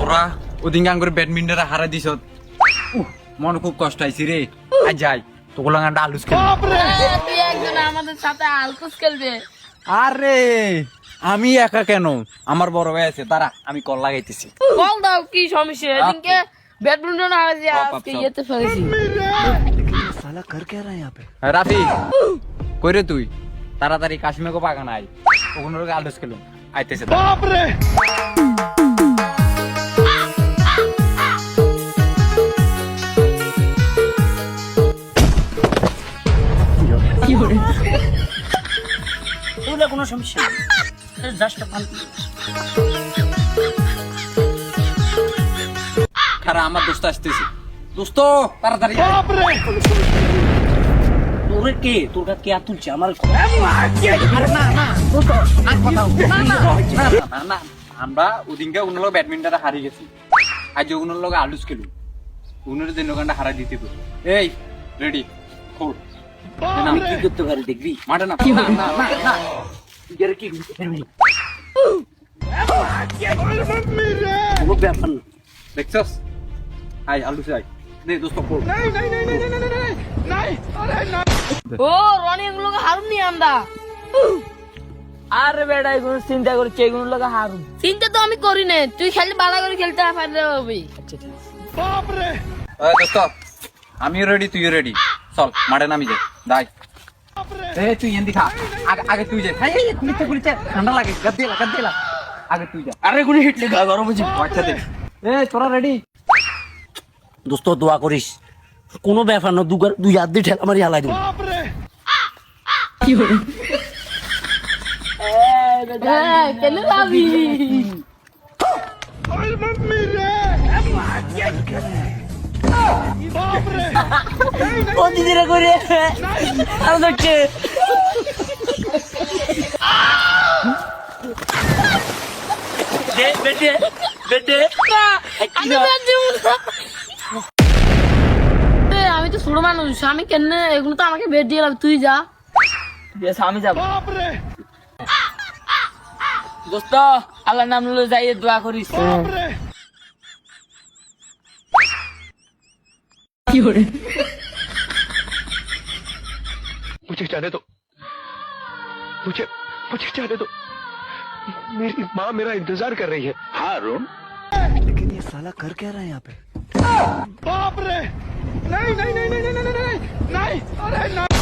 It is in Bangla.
তোরা ওদিন করে ব্যাডমিন্টন হারা দিছ মন খুব কষ্ট হয়েছি রে। আজ যাই তোগুলো গানটা আলুস খেলবে। তুই একজন আমাদের সাথে আলকুস খেলবে। আরে আমি একা কেন, আমার বড় ভাই আছে, তারা আমি কল লাগাইতেছি। কল দাও, কি সমস্যা? এদিনকে ব্যাডমিন্টন হারাইছি, আজকে ইয়েতে ফেলেছি। साला कर क्या रहा है यहाँ पे? রাফি কইরে তুই তাড়াতাড়ি কাশ্মীরকে বাগান আই, ওগুলোর আলুস খেলুন আইতেছে। ওগুলো কোনো সমস্যা নেই, জাস্ট খারা আমার দোস্ত আসতেছে, দোস্ত তাড়াতাড়ি আয়। তোরে কে তোরটা কে আর তুলছে আমার না, আমরা ওদিনকে ওগুলোর লোক ব্যাডমিন্টনটা হারিয়ে গেছি, আজ ওগুলোর লোক আলুস খেলুন, ওগুলোর দিন ওখানটা হারাই দিতে পারি। এই রেডি খোর আমি কি করতে পারি দেখবি মাঠে না কি কোনো ব্যাপার না। দেখছস আই আলুস আই দে দোস্ত খোর। ও রনি, এগুলোকে হারুন নি আমরা। আরে বেটা এগুলো চিন্তা করছে, এগুলো লোক হারুন। চিন্তা তো আমি করি না, তুই খালি বালা করে খেলতে পারলে হবে। ওই দোস্ত আমিও রেডি, তুইও রেডি, চল মাঠে নামি যাই। দাই এই তুই এন্দি খা, আগে তুই যা। এই কুলিতে ঠান্ডা লাগে, গাদ্দিলা আগে তুই যা। আরে গুলি হিটলে গা গরম হচ্ছে। আচ্ছা দে এই তোরা রেডি। দোস্ত দোয়া করিস, কোনো ব্যাপার না, দুই হাত দিয়ে ঠেলা মারি হালাই দেবো। খেলে যাবি। ও দিদিরা করে আর দেখছে বেটে বেটে আমি তো ছোট মানুষ, আমি কেন এগুলো তো আমাকে বেড দিয়ে তুই যা। আমি যাবো। দোস্ত আল্লাহ নাম লো যাই দোয়া করিস। मुझे जाने दो, मुझे जाने दो, मेरी माँ मेरा इंतजार कर रही है। हाँ अरुण, लेकिन ये साला कर क्या रहा है यहाँ पे? बाप रे, नहीं नहीं नहीं नहीं नहीं नहीं नहीं नहीं, अरे नहीं।